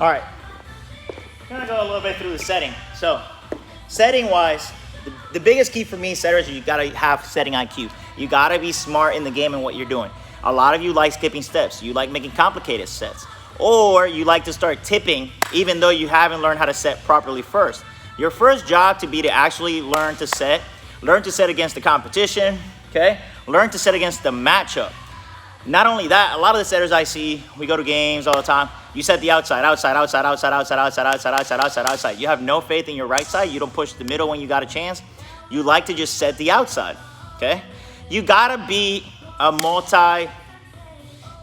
All right, I'm gonna go a little bit through the setting. So, setting-wise, the biggest key for me, setters, is you gotta have setting IQ. You gotta be smart in the game and what you're doing. A lot of you like skipping steps. You like making complicated sets. Or you like to start tipping even though you haven't learned how to set properly first. Your first job to be to actually learn to set against the competition, okay? Learn to set against the matchup. Not only that, a lot of the setters I see, we go to games all the time, you set the outside. You have no faith in your right side. You don't push the middle when you got a chance. You like to just set the outside, okay? You gotta be a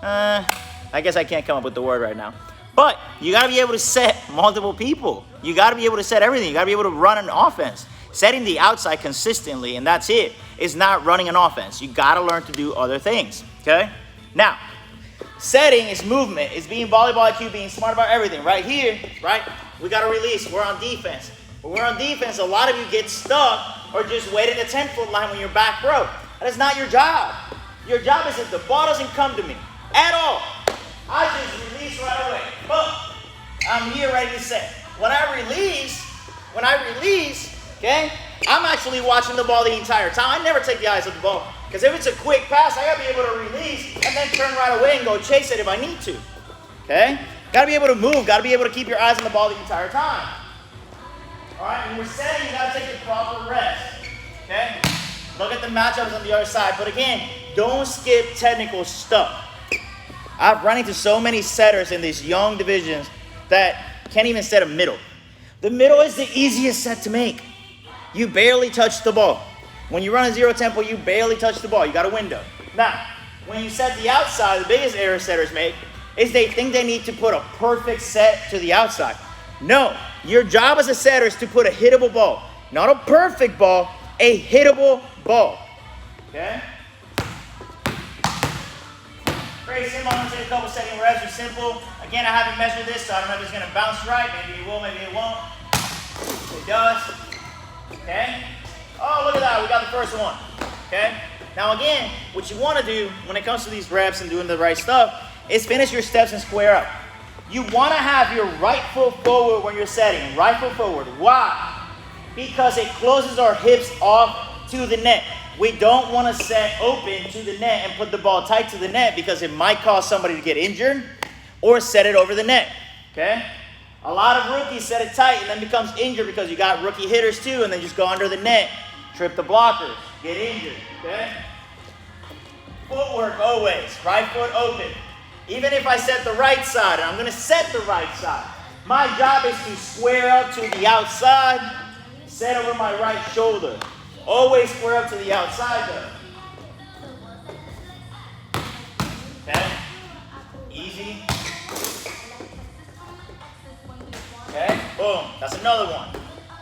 I guess I can't come up with the word right now. But you gotta be able to set multiple people. You gotta be able to set everything. You gotta be able to run an offense. Setting the outside consistently, and that's it, is not running an offense. You gotta learn to do other things, okay? Now, setting is movement. It's being volleyball IQ, being smart about everything. Right here, right? We got to release. We're on defense. When we're on defense, a lot of you get stuck or just wait at the 10-foot line when you're back row. That is not your job. Your job is if the ball doesn't come to me at all, I just release right away. Boom. I'm here ready to set. When I release, okay, I'm actually watching the ball the entire time. I never take the eyes off the ball. Because if it's a quick pass, I got to be able to release and then turn right away and go chase it if I need to. Okay? Got to be able to move. Got to be able to keep your eyes on the ball the entire time. All right? When we're setting, you got to take a proper rest. Okay? Look at the matchups on the other side. But again, don't skip technical stuff. I've run into so many setters in these young divisions that can't even set a middle. The middle is the easiest set to make. You barely touch the ball. When you run a zero tempo, you barely touch the ball. You got a window. Now, when you set the outside, the biggest error setters make is they think they need to put a perfect set to the outside. No, your job as a setter is to put a hittable ball. Not a perfect ball, a hittable ball. Okay? Very simple. I'm going to take a couple setting reps. They're simple. Again, I haven't measured this, so I don't know if it's going to bounce right. Maybe it will, maybe it won't. It does. Okay? Oh, look at that. We got the first one. Okay? Now, again, what you want to do when it comes to these reps and doing the right stuff is finish your steps and square up. You want to have your right foot forward when you're setting. Right foot forward. Why? Because it closes our hips off to the net. We don't want to set open to the net and put the ball tight to the net because it might cause somebody to get injured or set it over the net. Okay? A lot of rookies set it tight and then becomes injured because you got rookie hitters too and then just go under the net. Trip the blockers, get injured, okay? Footwork always, right foot open. Even if I set the right side, and I'm gonna set the right side, my job is to square up to the outside, set over my right shoulder. Always square up to the outside though. Okay? Easy. Okay, boom, that's another one.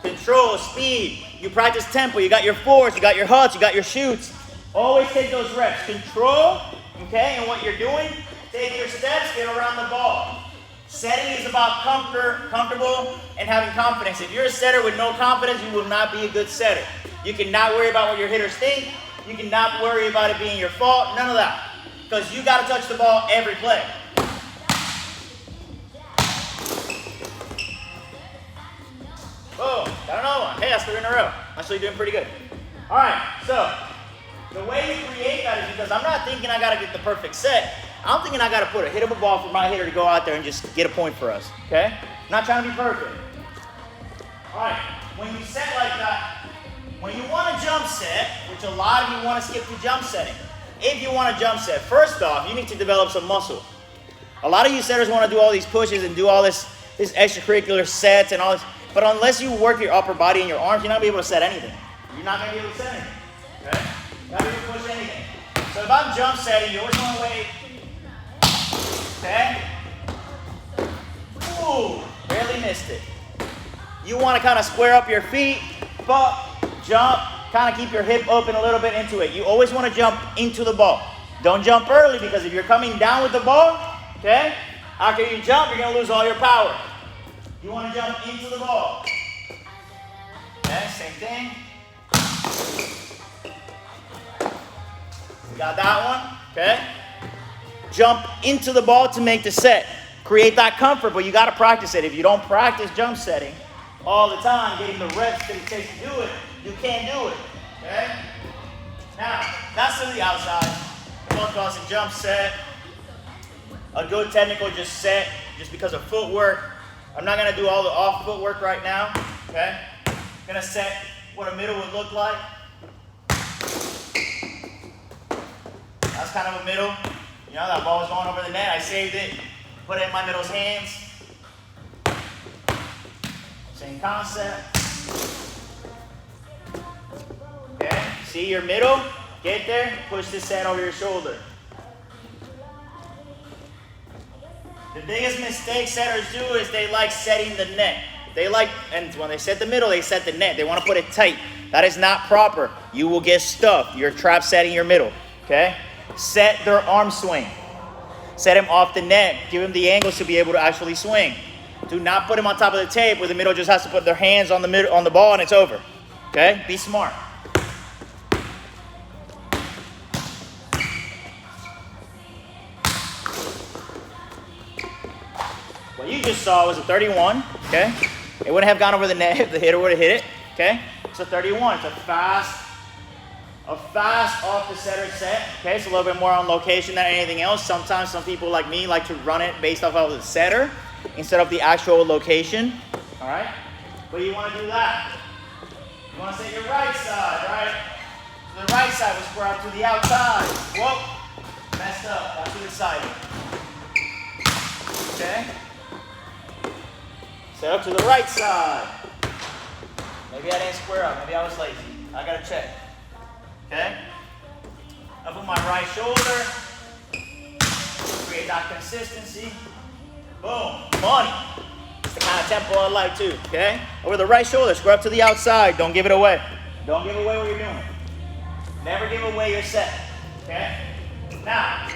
Control, speed. You practice tempo. You got your fours, you got your huts, you got your shoots. Always take those reps. Control, okay, and what you're doing, take your steps, get around the ball. Setting is about comfortable and having confidence. If you're a setter with no confidence, you will not be a good setter. You cannot worry about what your hitters think. You cannot worry about it being your fault. None of that. Because you got to touch the ball every play. Boom, got another one. Hey, that's 3 in a row. Actually doing pretty good. All right, so the way you create that is because I'm not thinking I got to get the perfect set. I'm thinking I got to put a hittable ball for my hitter to go out there and just get a point for us, okay? I'm not trying to be perfect. All right, when you set like that, when you want to jump set, which a lot of you want to skip to jump setting. If you want to jump set, first off, you need to develop some muscle. A lot of you setters want to do all these pushes and do all this extracurricular sets and all this. But unless you work your upper body and your arms, you're not going to be able to set anything. You're not going to be able to set anything. Okay? You're not going to be able to push anything. So if I'm jump setting, you always want to wait. Okay? Ooh, barely missed it. You want to kind of square up your feet, but jump, kind of keep your hip open a little bit into it. You always want to jump into the ball. Don't jump early because if you're coming down with the ball, okay, after you jump, you're going to lose all your power. You want to jump into the ball. Okay, same thing. We got that one, okay? Jump into the ball to make the set. create that comfort, but you got to practice it. If you don't practice jump setting all the time, getting the reps that it takes to do it, you can't do it, okay? Now, that's to the outside. Most calls a jump set. A good technical just set, just because of footwork. I'm not gonna do all the off footwork right now, okay? I'm gonna set what a middle would look like. That's kind of a middle. You know, that ball was going over the net. I saved it, put it in my middle's hands. Same concept. Okay, see your middle, get there, push this set over your shoulder. The biggest mistake setters do is they like setting the net. And when they set the middle, they set the net. They want to put it tight. That is not proper. You will get stuffed. You're trap setting your middle, okay? Set their arm swing. Set him off the net. Give him the angles to be able to actually swing. Do not put him on top of the tape where the middle just has to put their hands on the ball and it's over, okay? Be smart. What you just saw was a 31, okay? It wouldn't have gone over the net if the hitter would have hit it, okay? It's a 31. It's a fast off the setter set, okay? It's a little bit more on location than anything else. Sometimes some people like me like to run it based off of the setter instead of the actual location, all right? But you want to do that. You want to set your right side, right? So the right side was square out to the outside. Whoa, messed up, back to the side. Okay? Set up to the right side. Maybe I didn't square up. Maybe I was lazy. I gotta check. Okay? Up on my right shoulder. Create that consistency. Boom. Money. It's the kind of tempo I like too. Okay? Over the right shoulder. Square up to the outside. Don't give it away. Don't give away what you're doing. Never give away your set. Okay? Now,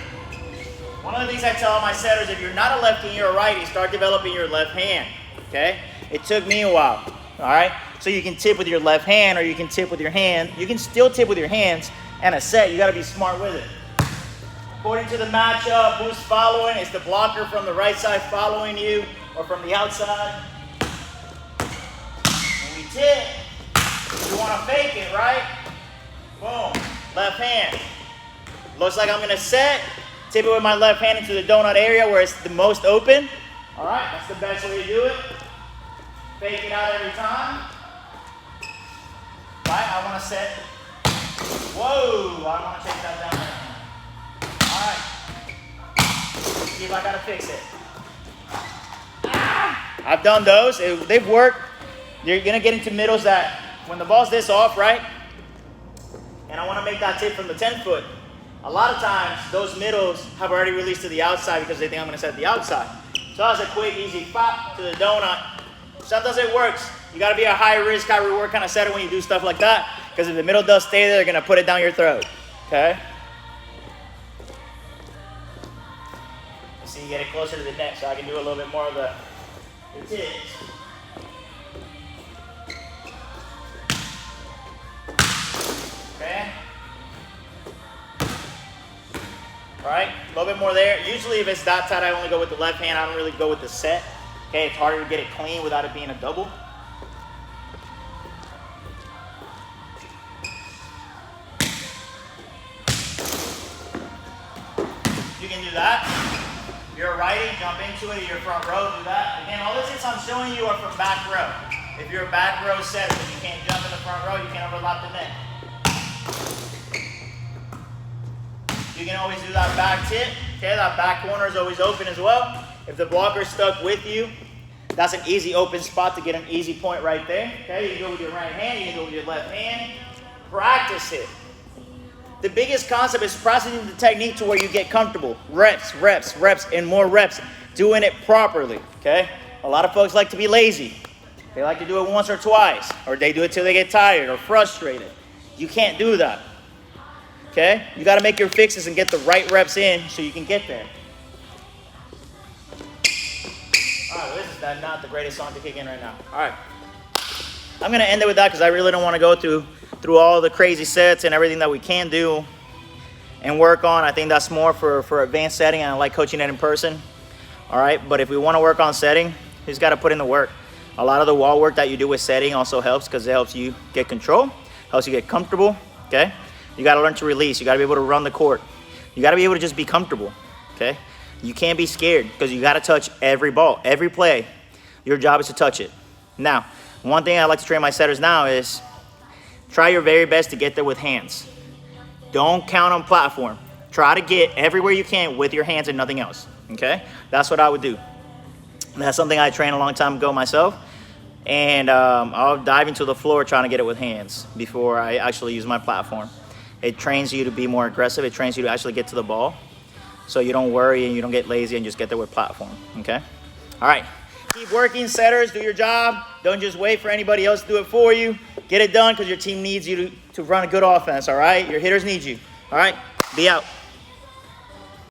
one of the things I tell all my setters, if you're not a lefty and you're a righty, start developing your left hand. Okay? It took me a while, all right? So you can tip with your left hand or you can tip with your hand. You can still tip with your hands and a set. You got to be smart with it. According to the matchup, who's following? Is the blocker from the right side following you or from the outside? When we tip, you want to fake it, right? Boom, left hand. Looks like I'm going to set. Tip it with my left hand into the donut area where it's the most open. All right, that's the best way to do it. Fake it out every time. Right, I want to set. Whoa, I want to take that down there. All right. See if I got to fix it. I've done those. They've worked. You're going to get into middles that when the ball's this off, right? And I want to make that tip from the 10-foot. A lot of times, those middles have already released to the outside because they think I'm going to set the outside. So that's a quick, easy pop to the donut. Sometimes it works. You got to be a high risk, high reward kind of setter when you do stuff like that. Because if the middle does stay there, they're going to put it down your throat. Okay? See, you get it closer to the net so I can do a little bit more of the tips. Okay? Right? A little bit more there. Usually if it's that tight, I only go with the left hand. I don't really go with the set. Okay, it's harder to get it clean without it being a double. You can do that. If you're a righty, jump into it. If you're front row, do that. Again, all the tips I'm showing you are from back row. If you're a back row setter, you can't jump in the front row, you can't overlap the net. You can always do that back tip. Okay, that back corner is always open as well. If the blocker's stuck with you, that's an easy open spot to get an easy point right there. Okay, you can go with your right hand, you can go with your left hand. Practice it. The biggest concept is practicing the technique to where you get comfortable. Reps, reps, reps, and more reps. Doing it properly, okay? A lot of folks like to be lazy. They like to do it once or twice, or they do it till they get tired or frustrated. You can't do that. Okay? You got to make your fixes and get the right reps in so you can get there. All right, this is not the greatest song to kick in right now. All right. I'm going to end it with that because I really don't want to go through all the crazy sets and everything that we can do and work on. I think that's more for advanced setting, and I like coaching it in person. all right? But if we want to work on setting, you just got to put in the work. A lot of the wall work that you do with setting also helps because it helps you get control, helps you get comfortable, okay? You got to learn to release. You got to be able to run the court. You got to be able to just be comfortable, okay? You can't be scared because you got to touch every ball, every play. Your job is to touch it. Now, one thing I like to train my setters now is try your very best to get there with hands. Don't count on platform. Try to get everywhere you can with your hands and nothing else, okay? That's what I would do. That's something I trained a long time ago myself. And I'll dive into the floor trying to get it with hands before I actually use my platform. It trains you to be more aggressive. It trains you to actually get to the ball so you don't worry and you don't get lazy and just get there with platform, okay? All right, keep working, setters, do your job. Don't just wait for anybody else to do it for you. Get it done because your team needs you to run a good offense, all right? Your hitters need you, all right? Be out.